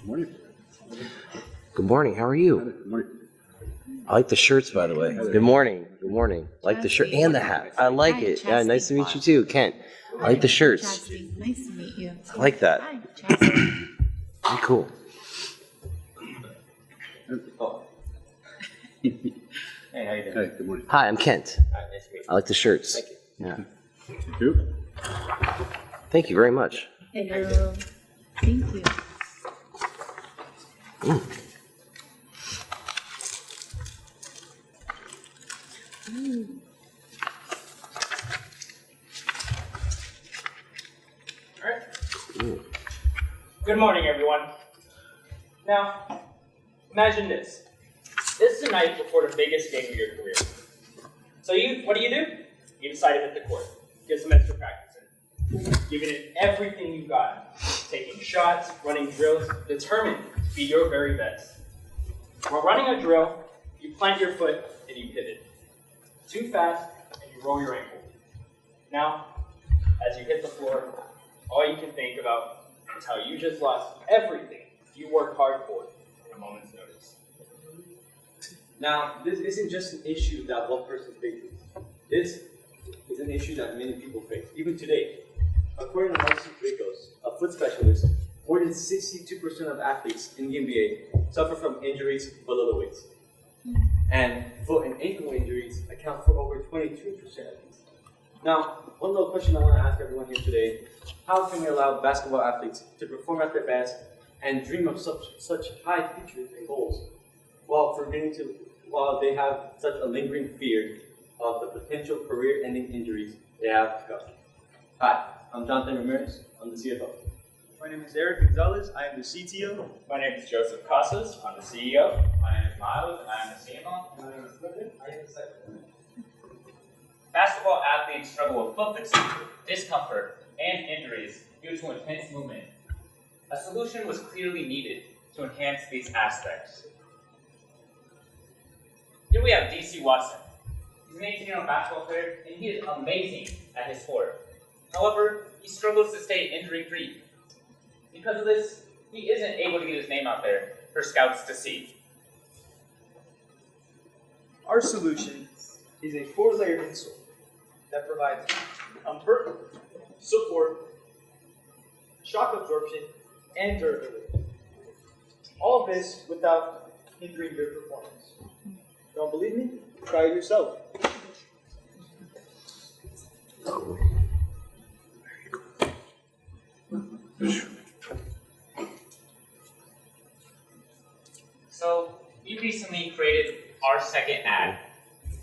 Good morning. Good morning. How are you? Good morning. I like the shirts, by the way. Good morning. Good morning. I like the shirt and the hat. I like it. Yeah, nice to meet you too, Kent. I like the shirts. Chastity. Nice to meet you. I like that. Hi, Chastity. Very cool. Hey, how you doing? Hey, good morning. Hi, I'm Kent. Hi, nice to meet I like the shirts. Thank you. Yeah. Thank you. Thank you very much. Hello. Thank you. Good morning, everyone. Now, imagine this. This is the night before the biggest game of your career. So what do? You decide to hit the court. Get some extra practice in. Giving it everything you've got. Taking shots, running drills, determined to be your very best. While running a drill, you plant your foot and you pivot. Too fast and you roll your ankle. Now, as you hit the floor, all you can think about is how you just lost everything you worked hard for in a moment's notice. Now, this isn't just an issue that one person faces. This is an issue that many people face, even today. According to Marcin Bricos, a foot specialist, more than 62% of athletes in the NBA suffer from injuries below the waist. And foot and ankle injuries account for over 22% of these. Now, one little question I want to ask everyone here today: how can we allow basketball athletes to perform at their best and dream of such high futures and goals, while they have such a lingering fear of the potential career-ending injuries they have to come? Hi, I'm Jonathan Ramirez. I'm the CFO. My name is Eric Gonzalez. I am the CTO. My name is Joseph Casas. I'm the CEO. My name is Miles, and I am the CMO. My name is Quentin. I am the secretary. Basketball athletes struggle with foot fatigue, discomfort, and injuries due to intense movement. A solution was clearly needed to enhance these aspects. Here we have DC Watson. He's an 18-year-old basketball player, and he is amazing at his sport. However, he struggles to stay injury-free. Because of this, he isn't able to get his name out there for scouts to see. Our solution is a 4-layer insole that provides comfort, support, shock absorption, and durability. All of this without hindering your performance. Don't believe me? Try it yourself. So, we recently created our second ad.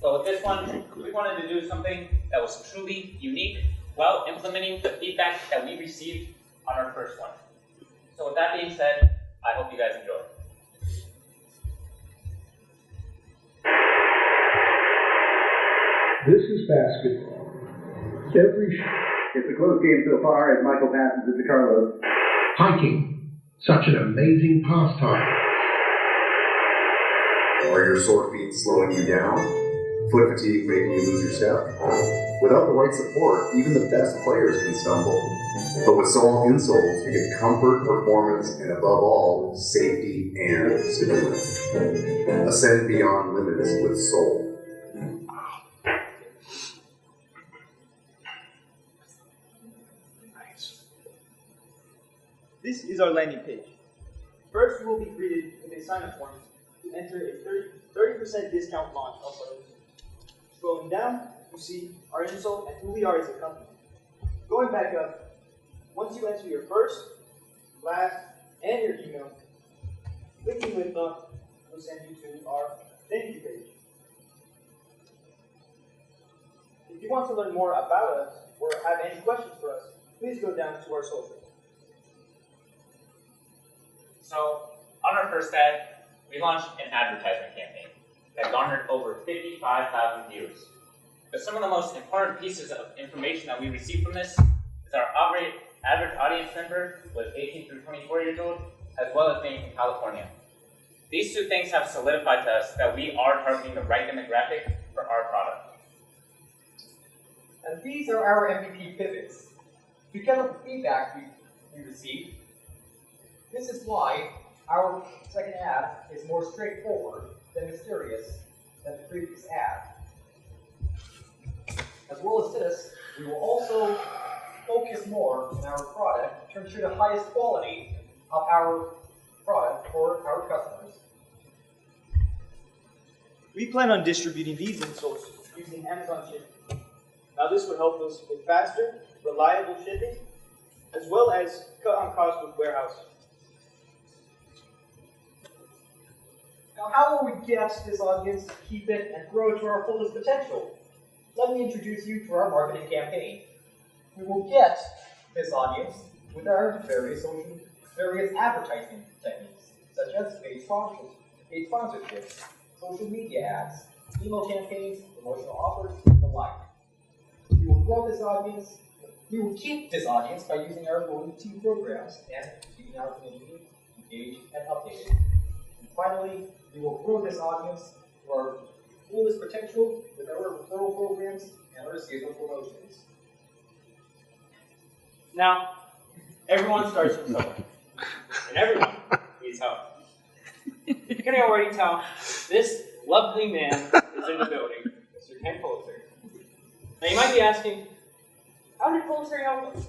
So with this one, we wanted to do something that was truly unique while implementing the feedback that we received on our first one. So with that being said, I hope you guys enjoy. This is basketball. It's a close game so far as Michael passes it to Carlos. Hiking, such an amazing pastime. Are your sore feet slowing you down? Foot fatigue making you lose your step? Without the right support, even the best players can stumble. But with Sole insoles, you get comfort, performance, and above all, safety and stability. Ascend beyond limits with Sole. This is our landing page. First, you will be greeted with a sign-up form to enter a 30% discount launch offer. Scrolling down, you see our insole and who we are as a company. Going back up, once you enter your first, last, and your email, clicking with them will send you to our thank you page. If you want to learn more about us or have any questions for us, please go down to our social. So, on our first ad, we launched an advertisement campaign that garnered over 55,000 views. But some of the most important pieces of information that we received from this is our average audience member was 18 through 24 years old, as well as being from California. These two things have solidified to us that we are targeting the right demographic for our product. And these are our MVP pivots. Because of the feedback we received, this is why Our second ad is more straightforward than mysterious than the previous ad. As well as this, we will also focus more on our product to ensure the highest quality of our product for our customers. We plan on distributing these insoles using Amazon shipping. Now this will help us with faster, reliable shipping, as well as cut on costs with warehouse. Now, how will we get this audience, keep it, and grow it to our fullest potential? Let me introduce you to our marketing campaign. We will get this audience with our various advertising techniques, such as paid sponsorships, social media ads, email campaigns, promotional offers, and the like. We will grow this audience. We will keep this audience by using our loyalty programs and keeping our community engaged and updated. And finally, we will grow this audience to our fullest potential with our referral programs and our seasonal promotions. Now, everyone starts from somewhere, and everyone needs help. You can already tell this lovely man is in the building, Mr. Ken Pulitzer. Now, you might be asking, how did Pulitzer help us?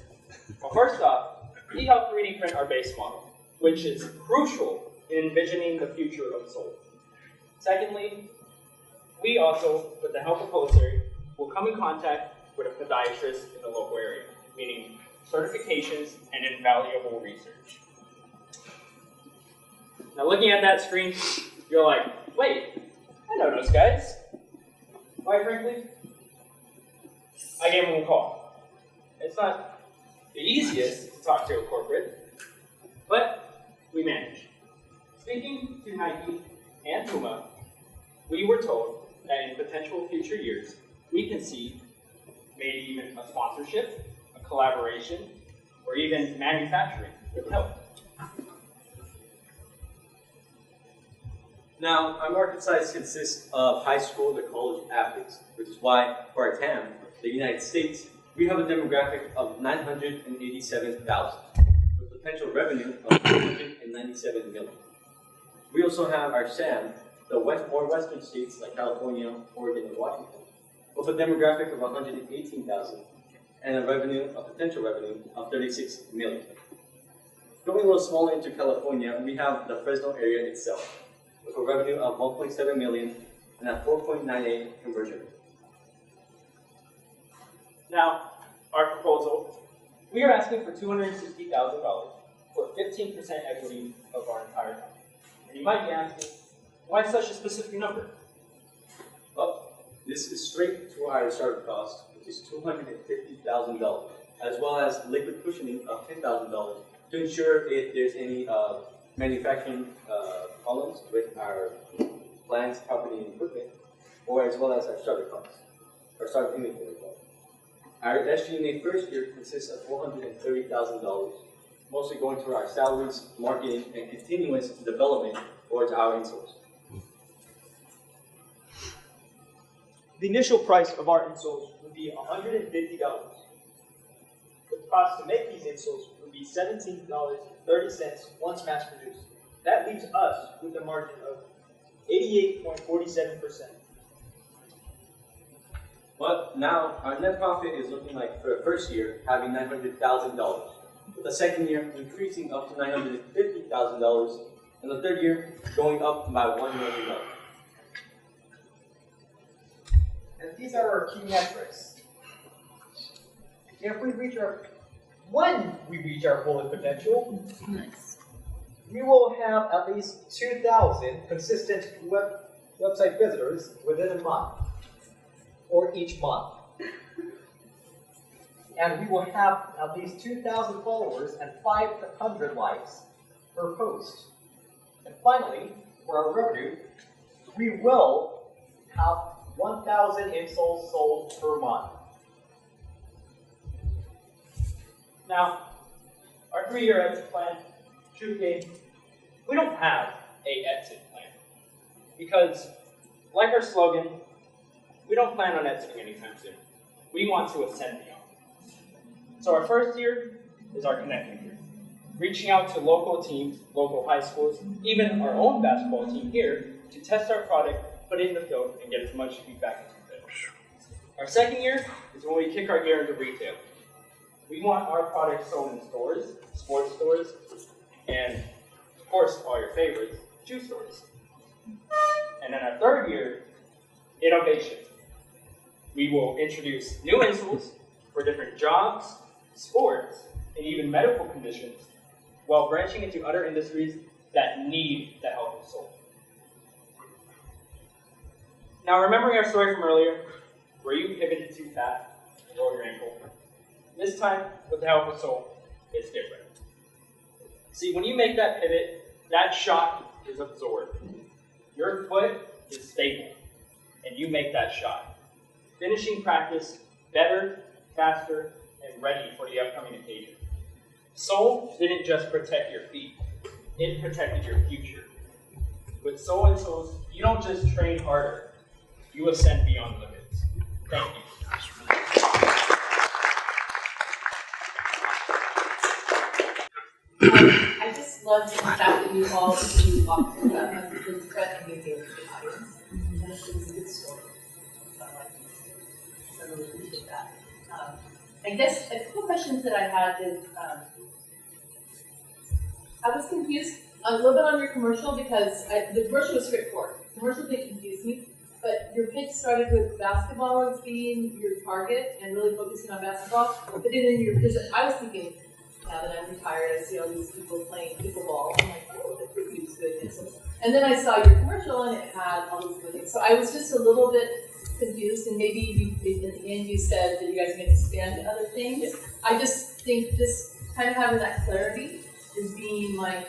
Well, first off, he helped 3D print our base model, which is crucial in envisioning the future of soul. Secondly, we also, with the help of Pulitzer, will come in contact with a podiatrist in the local area, meaning certifications and invaluable research. Now, looking at that screen, you're like, wait, I know those guys. Quite frankly, I gave them a call. It's not the easiest to talk to a corporate, but we managed. Speaking to Nike and Puma, we were told that in potential future years, we can see maybe even a sponsorship, a collaboration, or even manufacturing with help. Now, our market size consists of high school to college athletes, which is why, for our TAM, the United States, we have a demographic of 987,000, with potential revenue of 297 million. We also have our SAM, the more western states like California, Oregon, and Washington, with a demographic of 118,000 and a potential revenue of 36 million. Going a little smaller into California, we have the Fresno area itself, with a revenue of 1.7 million and a 4.98 conversion rate. Now, our proposal, we are asking for $260,000 for 15% equity of our entire company. And you might be asking, why such a specific number? Well, this is straight to our startup cost, which is $250,000, as well as liquid cushioning of $10,000 to ensure if there's any manufacturing problems with our plants, property, and equipment, or as well as our startup costs, or startup inventory costs. Our SG&A first year consists of $430,000, mostly going to our salaries, marketing, and continuous development towards our insoles. The initial price of our insoles would be $150. The cost to make these insoles would be $17.30 once mass produced. That leaves us with a margin of 88.47%. But now our net profit is looking like for the first year having $900,000, with the second year increasing up to $950,000, and the third year going up by $1 million. And these are our key metrics. When we reach our full potential, Nice. we will have at least 2,000 consistent website visitors within a month, or each month. And we will have at least 2,000 followers and 500 likes per post. And finally, for our revenue, we will have 1,000 insoles sold per month. Now, our 3-year exit plan, we don't have a exit plan. Because, like our slogan, we don't plan on exiting anytime soon. We want to ascend beyond. So our first year is our connecting year. reaching out to local teams, local high schools, even our own basketball team here, to test our product, put it in the field, and get as much feedback as we could. Our second year is when we kick our gear into retail. We want our product sold in stores, sports stores, and of course, all your favorites, shoe stores. And then our third year, innovation. We will introduce new insoles for different jobs, sports, and even medical conditions, while branching into other industries that need the help of sole. Now, remembering our story from earlier, where you pivoted too fast and rolled your ankle, this time, with the help of sole, it's different. See, when you make that pivot, that shock is absorbed. Your foot is stable, and you make that shot, finishing practice better, faster, and ready for the upcoming occasion. Sole didn't just protect your feet, it protected your future. With sole insoles, you don't just train harder, you ascend beyond limits. Thank you. I just loved the fact that you all do walk through that and the threat and you gave to the audience. And it was a good story. So I like it. So I really appreciate that. I guess a couple questions that I had is, I was confused a little bit on your commercial because the commercial was straightforward. The commercial didn't confuse me, but your pitch started with basketball as being your target and really focusing on basketball. But then in your visit, I was thinking, now that I'm retired, I see all these people playing pickleball. I'm like, oh, the preview's good. And then I saw your commercial and it had all these other things. So I was just a little bit confused, and maybe at the end you said that you guys are going to expand to other things. Yeah. I just think this kind of having that clarity is being like,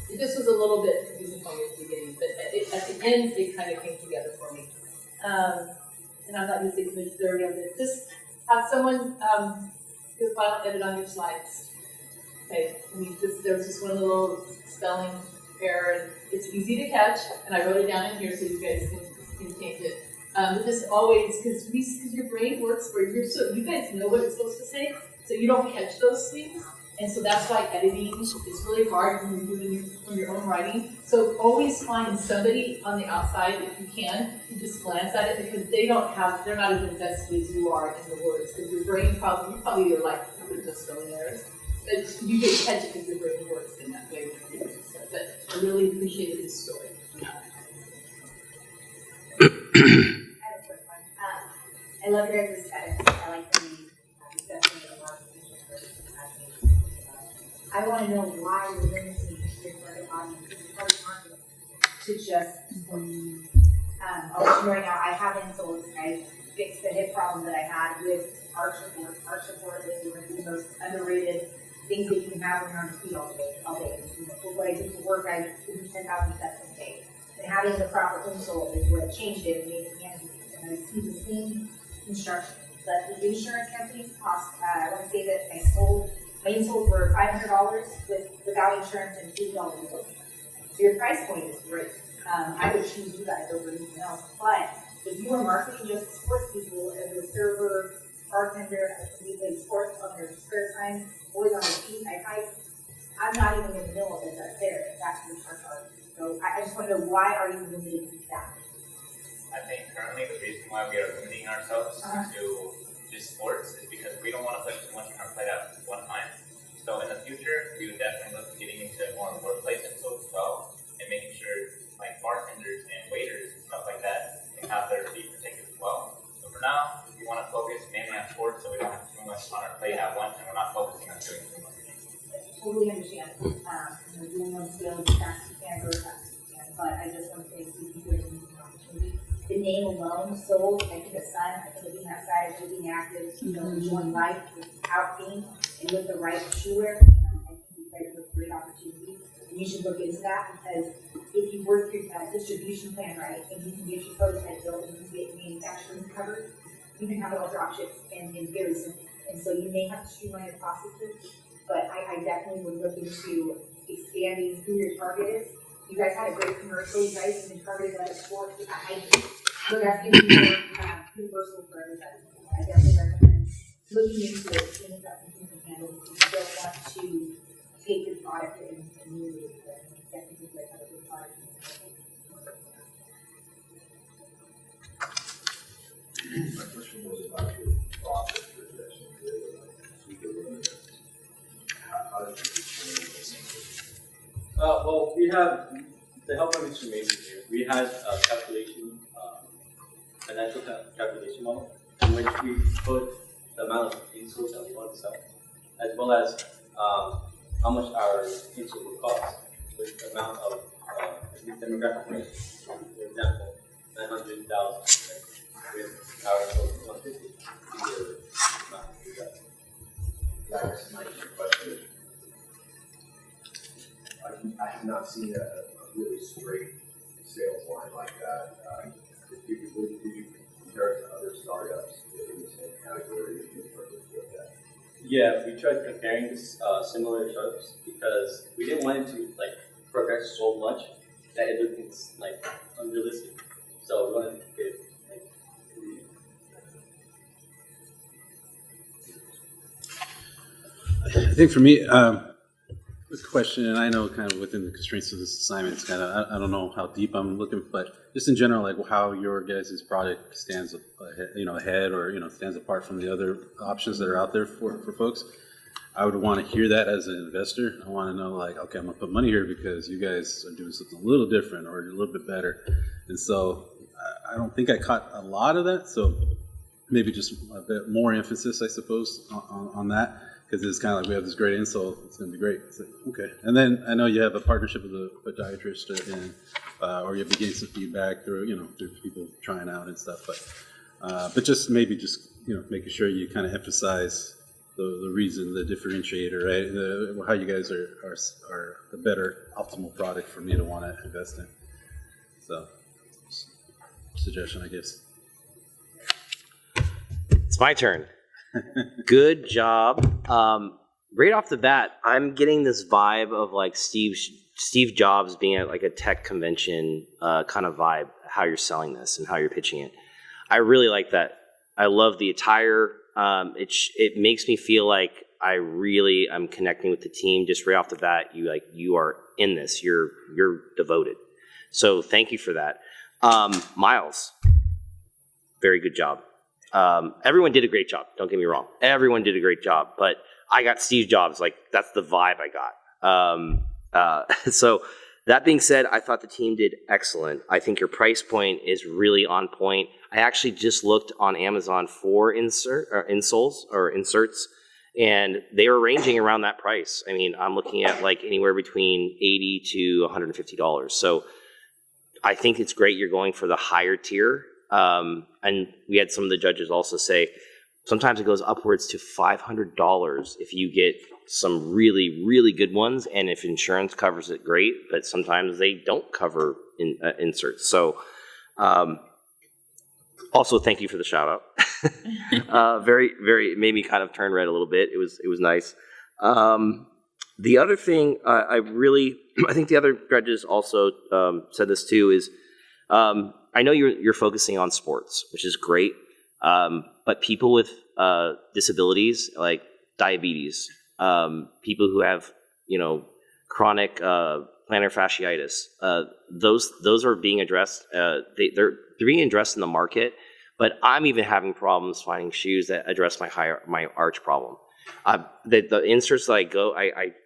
it just was a little bit confusing for me at the beginning, but at the end it kind of came together for me. And I'm not going to say too much dirty of it. Just have someone do a final edit on your slides. Okay, I mean, there was just one little spelling error, and it's easy to catch, and I wrote it down in here so you guys can change it. Just always, because your brain works where you guys know what it's supposed to say, so you don't catch those things. And so that's why editing is really hard when you're doing from your own writing. So always find somebody on the outside, if you can, to just glance at it, because they're not as invested as you are in the words. Because your brain you probably are like, I'm just spelling errors. But you get catch it because your brain works in that way. But I really appreciated this story. I love your guys' aesthetics. I like the definitely a lot of I want to know why you're limiting your target audience, your target market, to just I'll let you know right now, I have insoles. I fixed the hip problem that I had with arch support. Arch support is one of the most underrated things that you can have when you're on the feet all day. For what I do for work, I do 10,000 steps a day. And having the proper insole is what changed it and made it manageable. And I see the same instructions. But the insurance companies cost, I want to say that I sold my insoles for $500 without insurance and $80 with insurance. So your price point is great. I would choose you guys over anything else. But if you are marketing just to sports people as a server, bartender, as somebody who plays sports on their spare time, always on their feet, I'm not even going to know that that's there. That's your target. So I just want to know, why are you limited to that? I think currently the reason why we are limiting ourselves to just sports is because we don't want to put too much on our plate at one time. So in the future, we would definitely look at getting into more workplace insoles as well, and making sure like bartenders and waiters and stuff like that can have their feet protected as well. So for now, we want to focus mainly on sports so we don't have too much on our plate at once and we're not focusing on doing too much. Totally understand. Doing one skill as fast as you can, go as fast as you can. But I just want to say, if you an opportunity, the name alone sold. I think of sun, I think of being outside, being active, enjoying life without pain and with the right shoe wear. I think you guys have a great opportunity. And you should look into that, because if you work your distribution plan right and you can get your prototype built and you can get manufacturing covered, you can have it all drop shipped and very simple. And so you may have to streamline your processes, but I definitely would look into expanding who your target is. You guys had a great commercial. You guys have been targeted by a sport with a hiking. So that's going to be more universal for everybody. I definitely recommend looking into it, seeing if that's something you can handle. If you don't want to take your product and use it and get people to have a good product. My question was about your profit projection. How did you determine this? Well, we have, to help our Mr. Mason here, we had a calculation, financial calculation model, in which we put the amount of insoles that we want to sell, as well as how much our insole will cost, with the amount of demographic range. For example, 900,000, right? With our insole 150, the amount we got. That's my question. I have not seen a really straight sales line like that. Did you compare it to other startups in the same category in terms of what that? Yeah, we tried comparing this similar startups because we didn't want it to progress so much that it looks unrealistic. So we wanted to get I think for me, this question, and I know kind of within the constraints of this assignment, it's kind of, I don't know how deep I'm looking, but just in general, like how your guys' product stands, ahead or, stands apart from the other options that are out there for folks. I would want to hear that as an investor. I want to know, like, okay, I'm gonna put money here because you guys are doing something a little different or a little bit better. And so I don't think I caught a lot of that. So maybe just a bit more emphasis, I suppose, on that. Because it's kind of like we have this great insole, it's going to be great. It's like, okay. And then I know you have a partnership with a podiatrist, and or you're getting some feedback through, through people trying out and stuff. But just maybe making sure you kind of emphasize the reason, the differentiator, right? How you guys are the better optimal product for me to want to invest in. So, suggestion, I guess. It's my turn. Good job. Right off the bat, I'm getting this vibe of like Steve Jobs being at like a tech convention kind of vibe, how you're selling this and how you're pitching it. I really like that. I love the attire. It makes me feel like I'm connecting with the team just right off the bat. You are in this. You're devoted. So thank you for that. Miles, very good job. Everyone did a great job. Don't get me wrong. Everyone did a great job, but I got Steve Jobs. Like, that's the vibe I got. So that being said, I thought the team did excellent. I think your price point is really on point. I actually just looked on Amazon for insoles or inserts, and they were ranging around that price. I mean, I'm looking at like anywhere between $80 to $150. So I think it's great you're going for the higher tier. And we had some of the judges also say sometimes it goes upwards to $500 if you get some really, really good ones, and if insurance covers it, great, but sometimes they don't cover inserts. So also thank you for the shout out. Very, very, it made me kind of turn red a little bit. It was nice. The other thing I think the other judges also said this too is I know you're focusing on sports, which is great, but people with disabilities like diabetes, people who have chronic plantar fasciitis, those are being addressed. They're being addressed in the market, but I'm even having problems finding shoes that address my arch problem. The inserts that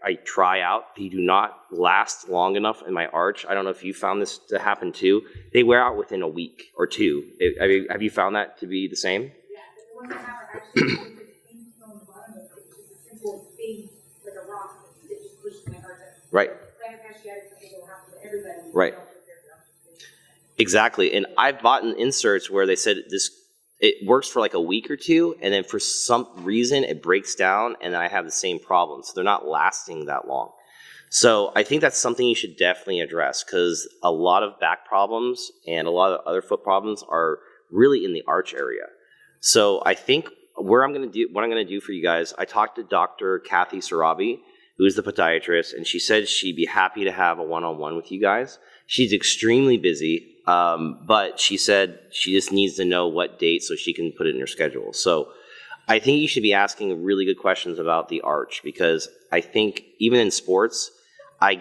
I try out, they do not last long enough in my arch. I don't know if you found this to happen too. They wear out within a week or two. Have you found that to be the same? Yeah, the ones I have are actually on the bottom of it. It's just a simple thing, like a rock that just pushes my arch up. Right. Plantar fasciitis, I think will happen to everybody. Right. Exactly. And I've bought inserts where they said it works for like a week or two, and then for some reason it breaks down, and I have the same problem. So they're not lasting that long. So I think that's something you should definitely address, because a lot of back problems and a lot of other foot problems are really in the arch area. So I think what I'm going to do for you guys, I talked to Dr. Kathy Sarabi, who is the podiatrist, and she said she'd be happy to have a one-on-one with you guys. She's extremely busy. But she said she just needs to know what date so she can put it in her schedule. So I think you should be asking really good questions about the arch, because I think even in sports, I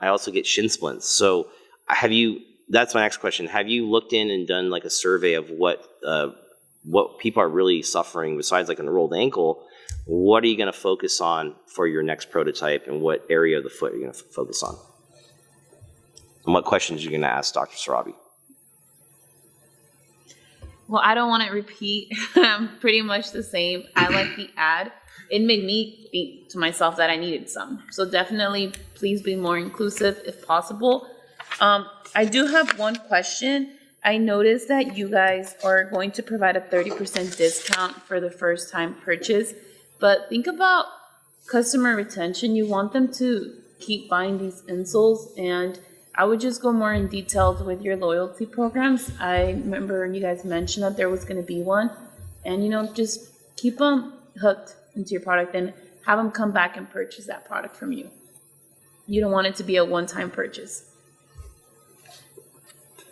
also get shin splints. So have you? That's my next question. Have you looked in and done like a survey of what people are really suffering besides like an rolled ankle? What are you going to focus on for your next prototype, and what area of the foot are you going to focus on? And what questions are you going to ask Dr. Sarabi? Well, I don't want to repeat. Pretty much the same. I like the ad. It made me think to myself that I needed some. So definitely, please be more inclusive if possible. I do have one question. I noticed that you guys are going to provide a 30% discount for the first time purchase, but think about customer retention. You want them to keep buying these insoles, and I would just go more in detail with your loyalty programs. I remember you guys mentioned that there was going to be one, and just keep them hooked into your product and have them come back and purchase that product from you. You don't want it to be a one-time purchase.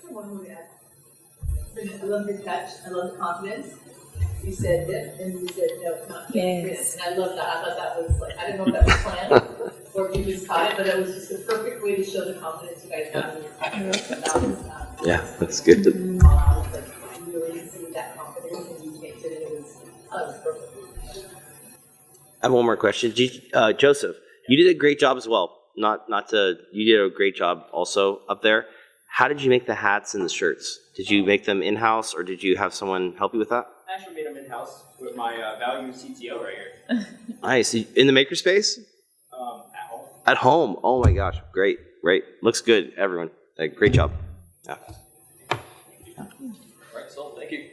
One more add. I love your touch. I love the confidence. You said dip, and you said no, not Yes. and I love that. I thought that was like, I didn't know if that was planned or if you just caught it, but that was just the perfect way to show the confidence you guys have in your product. That was, Yeah, that's good. you really see that confidence, and you make sure that it was perfect. I have one more question. Joseph, you did a great job as well. You did a great job also up there. How did you make the hats and the shirts? Did you make them in-house, or did you have someone help you with that? I actually made them in-house with my value CTO right here. Nice. In the makerspace? At home. At home. Oh my gosh. Great. Looks good, everyone. Great job. Yeah. All right, so thank you.